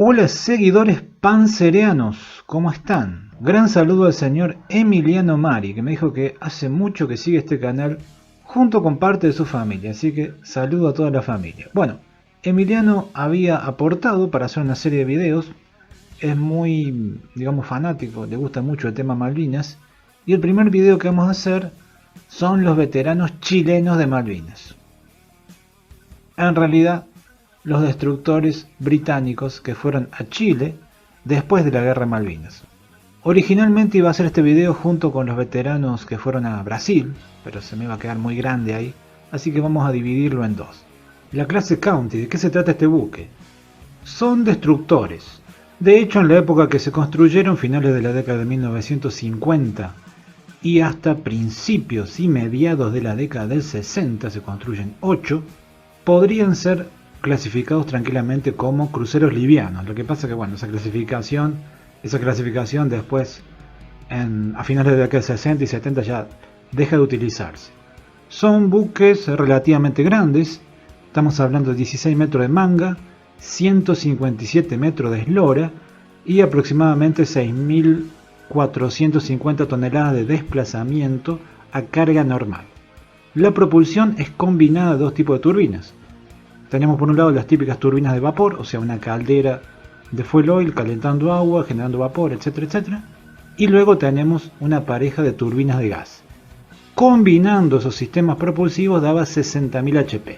Hola seguidores pancereanos, ¿cómo están? Gran saludo al señor Emiliano Mari, que me dijo que hace mucho que sigue este canal junto con parte de su familia, así que saludo a toda la familia. Bueno, Emiliano había aportado para hacer una serie de videos, es muy, digamos, fanático, le gusta mucho el tema Malvinas, y el primer video que vamos a hacer son los veteranos chilenos de Malvinas. En realidad, los destructores británicos que fueron a Chile después de la Guerra de Malvinas. Originalmente iba a hacer este video junto con los veteranos que fueron a Brasil, pero se me iba a quedar muy grande ahí, así que vamos a dividirlo en dos. La clase County, ¿de qué se trata este buque? Son destructores. De hecho, en la época que se construyeron, finales de la década de 1950 y hasta principios y mediados de la década del 60, se construyen 8, podrían ser clasificados tranquilamente como cruceros livianos. Lo que pasa que bueno, esa clasificación después a finales de la década de 60 y 70 ya deja de utilizarse. Son buques relativamente grandes, estamos hablando de 16 metros de manga, 157 metros de eslora y aproximadamente 6.450 toneladas de desplazamiento a carga normal. La propulsión es combinada de dos tipos de turbinas. Tenemos por un lado las típicas turbinas de vapor, o sea, una caldera de fuel oil calentando agua, generando vapor, etcétera, etcétera. Y luego tenemos una pareja de turbinas de gas. Combinando esos sistemas propulsivos daba 60.000 HP.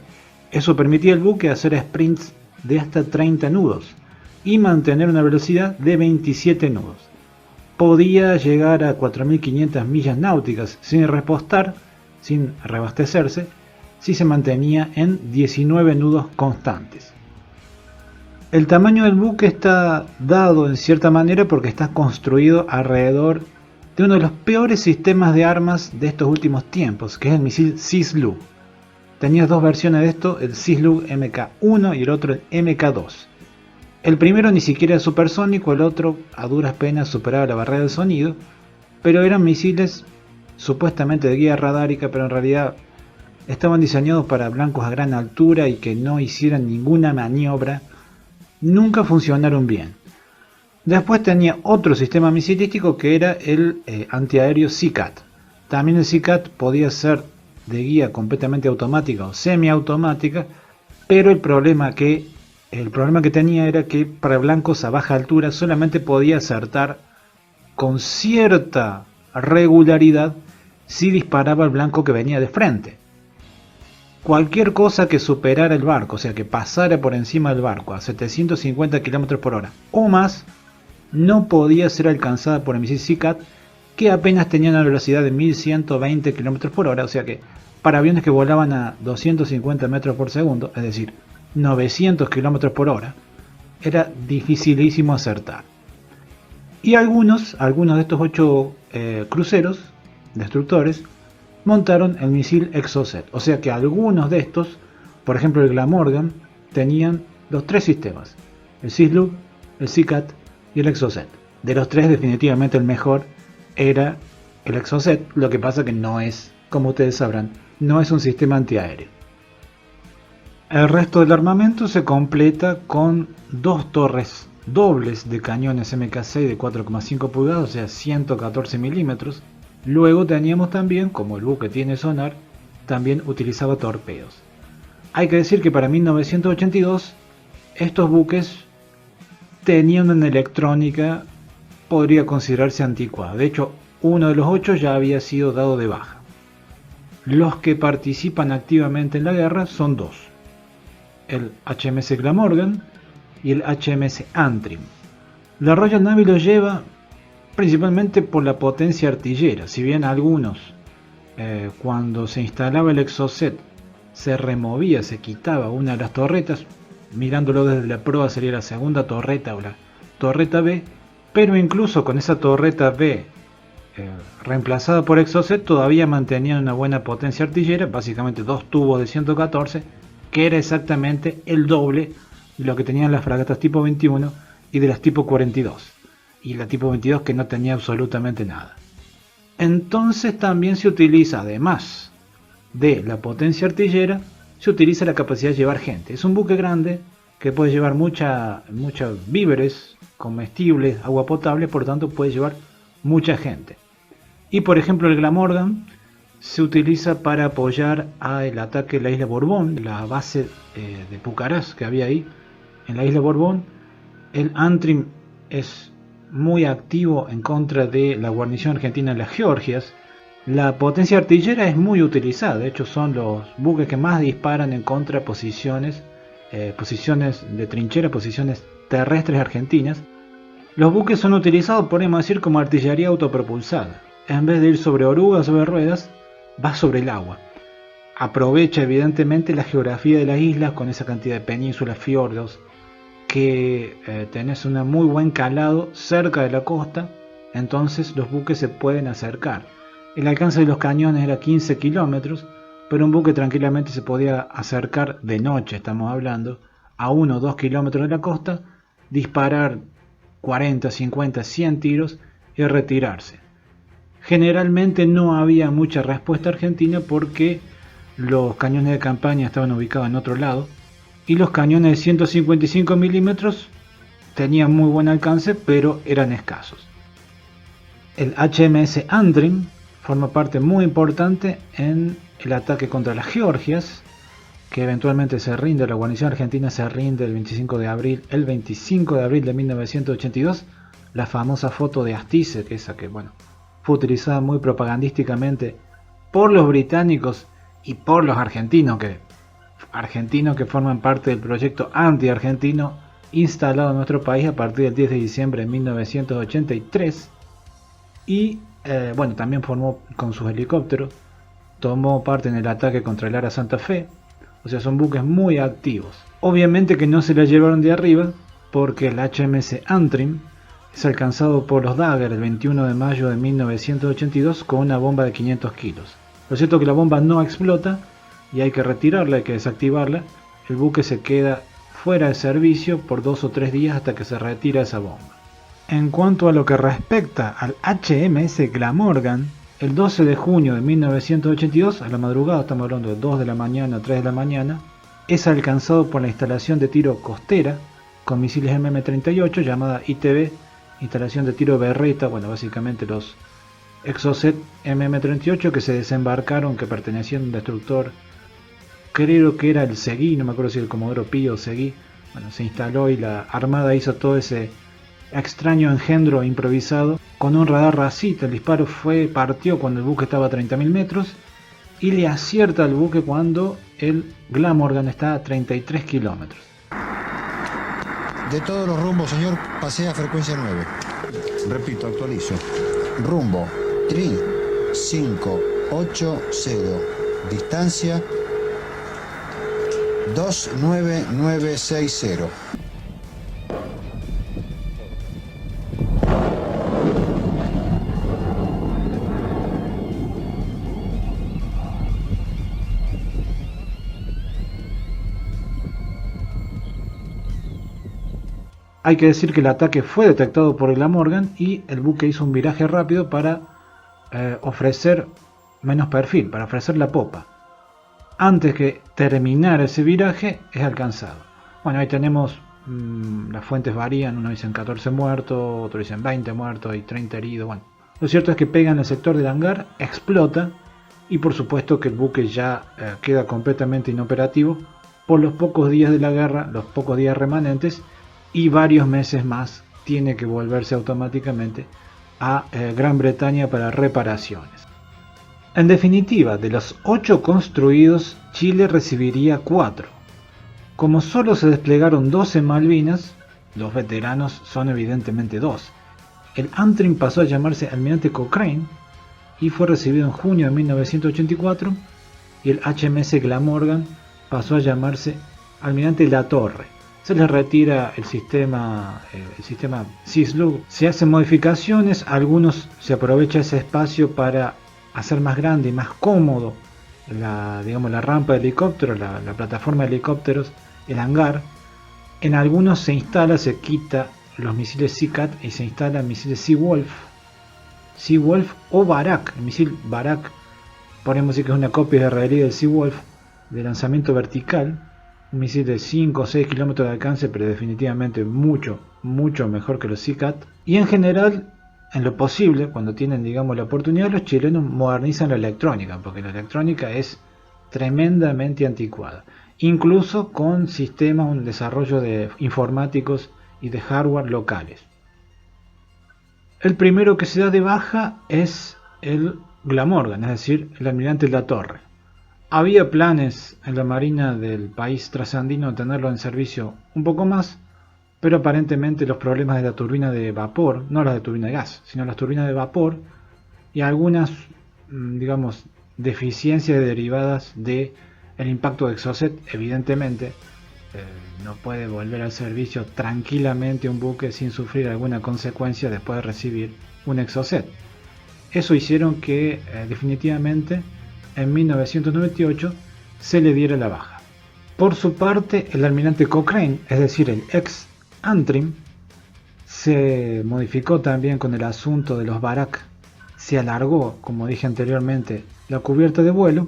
Eso permitía al buque hacer sprints de hasta 30 nudos y mantener una velocidad de 27 nudos. Podía llegar a 4.500 millas náuticas sin repostar, sin reabastecerse, si se mantenía en 19 nudos constantes. El tamaño del buque está dado en cierta manera porque está construido alrededor de uno de los peores sistemas de armas de estos últimos tiempos, que es el misil Cislu. Tenías dos versiones de esto, el Cislu Mk1 y el otro el Mk2. El primero ni siquiera es supersónico, el otro a duras penas superaba la barrera del sonido, pero eran misiles supuestamente de guía radárica, pero en realidad estaban diseñados para blancos a gran altura y que no hicieran ninguna maniobra. Nunca funcionaron bien. Después tenía otro sistema misilístico que era el antiaéreo SeaCat. También el SeaCat podía ser de guía completamente automática o semiautomática, pero el problema que tenía era que para blancos a baja altura solamente podía acertar con cierta regularidad si disparaba al blanco que venía de frente. Cualquier cosa que superara el barco, o sea que pasara por encima del barco a 750 km por hora o más, no podía ser alcanzada por el misil SeaCat, que apenas tenía una velocidad de 1120 km por hora, o sea que para aviones que volaban a 250 metros por segundo, es decir, 900 km por hora, era dificilísimo acertar. Y algunos de estos 8 cruceros destructores montaron el misil Exocet, o sea que algunos de estos, por ejemplo el Glamorgan, tenían los tres sistemas, el Cislu, el SeaCat y el Exocet. De los tres definitivamente el mejor era el Exocet, lo que pasa que no es, como ustedes sabrán, no es un sistema antiaéreo. El resto del armamento se completa con dos torres dobles de cañones Mk6 de 4,5 pulgadas, o sea 114 milímetros. Luego teníamos también, como el buque tiene sonar, también utilizaba torpedos. Hay que decir que para 1982 estos buques tenían una electrónica, podría considerarse anticuada. De hecho, uno de los 8 ya había sido dado de baja. Los que participan activamente en la guerra son dos, el HMS Glamorgan y el HMS Antrim. La Royal Navy los lleva principalmente por la potencia artillera. Si bien algunos, cuando se instalaba el Exocet, se removía, se quitaba una de las torretas, mirándolo desde la proa sería la segunda torreta o la torreta B, pero incluso con esa torreta B reemplazada por Exocet todavía mantenían una buena potencia artillera, básicamente dos tubos de 114, que era exactamente el doble de lo que tenían las fragatas tipo 21 y de las tipo 42. Y la tipo 22 que no tenía absolutamente nada. Entonces también se utiliza, además de la potencia artillera, se utiliza la capacidad de llevar gente. Es un buque grande, que puede llevar muchos víveres, comestibles, agua potable, por tanto puede llevar mucha gente. Y por ejemplo el Glamorgan se utiliza para apoyar al ataque de la isla Borbón, la base de Pucarás que había ahí en la isla Borbón. El Antrim es muy activo en contra de la guarnición argentina en las Georgias. La potencia artillera es muy utilizada, de hecho son los buques que más disparan en contra de posiciones de trinchera, posiciones terrestres argentinas. Los buques son utilizados, podemos decir, como artillería autopropulsada. En vez de ir sobre orugas, sobre ruedas, va sobre el agua. Aprovecha evidentemente la geografía de las islas con esa cantidad de penínsulas, fiordos, que tenés un muy buen calado cerca de la costa, entonces los buques se pueden acercar. El alcance de los cañones era 15 kilómetros, pero un buque tranquilamente se podía acercar de noche, estamos hablando, a 1 o 2 kilómetros de la costa, disparar 40, 50, 100 tiros y retirarse. Generalmente no había mucha respuesta argentina porque los cañones de campaña estaban ubicados en otro lado y los cañones de 155 milímetros tenían muy buen alcance, pero eran escasos. El HMS Antrim forma parte muy importante en el ataque contra las Georgias, que eventualmente se rinde. La guarnición argentina se rinde el 25 de abril de 1982. La famosa foto de Astice, que esa que fue utilizada muy propagandísticamente por los británicos y por los argentinos que forman parte del proyecto anti-argentino instalado en nuestro país a partir del 10 de diciembre de 1983. Y también formó con sus helicópteros, tomó parte en el ataque contra el Ara Santa Fe. O sea, son buques muy activos. Obviamente que no se la llevaron de arriba, porque el HMS Antrim es alcanzado por los Dagger el 21 de mayo de 1982 con una bomba de 500 kilos. Lo cierto es que la bomba no explota y hay que retirarla, hay que desactivarla. El buque se queda fuera de servicio por 2 o 3 días hasta que se retira esa bomba. En cuanto a lo que respecta al HMS Glamorgan, el 12 de junio de 1982, a la madrugada, estamos hablando de 2 de la mañana, 3 de la mañana, es alcanzado por la instalación de tiro costera con misiles MM-38 llamada ITB, instalación de tiro berreta, básicamente los Exocet MM-38 que se desembarcaron, que pertenecían a un destructor, creo que era el Seguí, no me acuerdo si el Comodoro Pi o Seguí. Se instaló y la Armada hizo todo ese extraño engendro improvisado con un radar racita. El disparo partió cuando el buque estaba a 30.000 metros y le acierta al buque cuando el Glamorgan está a 33 kilómetros. De todos los rumbos, señor, pasea a frecuencia 9. Repito, actualizo. Rumbo 3580. Distancia 29960. Hay que decir que el ataque fue detectado por el Glamorgan y el buque hizo un viraje rápido para ofrecer menos perfil, para ofrecer la popa. Antes que terminar ese viraje es alcanzado. Ahí tenemos, las fuentes varían, unos dicen 14 muertos, otros dicen 20 muertos y 30 heridos. Lo cierto es que pega en el sector del hangar, explota y por supuesto que el buque ya queda completamente inoperativo por los pocos días de la guerra, los pocos días remanentes, y varios meses más tiene que volverse automáticamente a Gran Bretaña para reparaciones. En definitiva, de los 8 construidos, Chile recibiría 4. Como solo se desplegaron 12 en Malvinas, los veteranos son evidentemente 2. El Antrim pasó a llamarse Almirante Cochrane y fue recibido en junio de 1984, y el HMS Glamorgan pasó a llamarse Almirante La Torre. Se les retira el sistema SysLug. Se hacen modificaciones, algunos se aprovecha ese espacio para hacer más grande y más cómodo la rampa de helicóptero, la plataforma de helicópteros, el hangar. En algunos se quita los misiles Sea-Cat y se instalan misiles Sea-Wolf o Barak. El misil Barak, podemos decir que es una copia israelí del Sea-Wolf de lanzamiento vertical. un misil de 5 o 6 kilómetros de alcance, pero definitivamente mucho mejor que los SeaCat. Y en general, en lo posible, cuando tienen, digamos, la oportunidad, los chilenos modernizan la electrónica, porque la electrónica es tremendamente anticuada, incluso con sistemas, un desarrollo de informáticos y de hardware locales. El primero que se da de baja es el Glamorgan, es decir, el almirante Latorre. Había planes en la marina del país trasandino de tenerlo en servicio un poco más, pero aparentemente los problemas de la turbina de vapor, no las de turbina de gas, sino las turbinas de vapor y algunas, digamos, deficiencias derivadas de el impacto de Exocet, evidentemente, no puede volver al servicio tranquilamente un buque sin sufrir alguna consecuencia después de recibir un Exocet. Eso hicieron que definitivamente en 1998 se le diera la baja. Por su parte, el almirante Cochrane, es decir, el ex Antrim, se modificó también con el asunto de los Barak. Se alargó, como dije anteriormente, la cubierta de vuelo,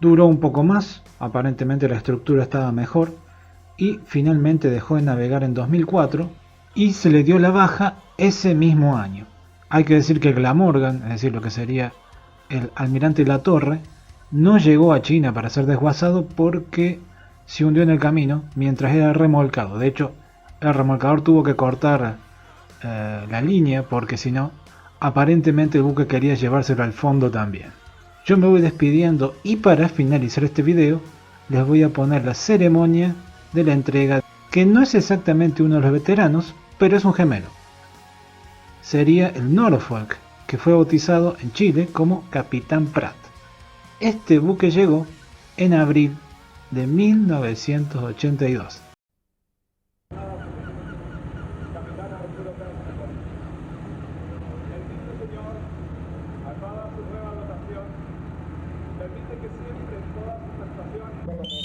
duró un poco más, aparentemente la estructura estaba mejor, y finalmente dejó de navegar en 2004 y se le dio la baja ese mismo año. Hay que decir que Glamorgan, es decir, lo que sería el almirante Latorre, no llegó a China para ser desguazado porque se hundió en el camino mientras era remolcado. De hecho, el remolcador tuvo que cortar la línea porque si no, aparentemente el buque quería llevárselo al fondo también. Yo me voy despidiendo y para finalizar este video les voy a poner la ceremonia de la entrega, que no es exactamente uno de los veteranos, pero es un gemelo. Sería el Norfolk, que fue bautizado en Chile como Capitán Pratt. Este buque llegó en abril de 1982. Permite que siempre en todas sus actuaciones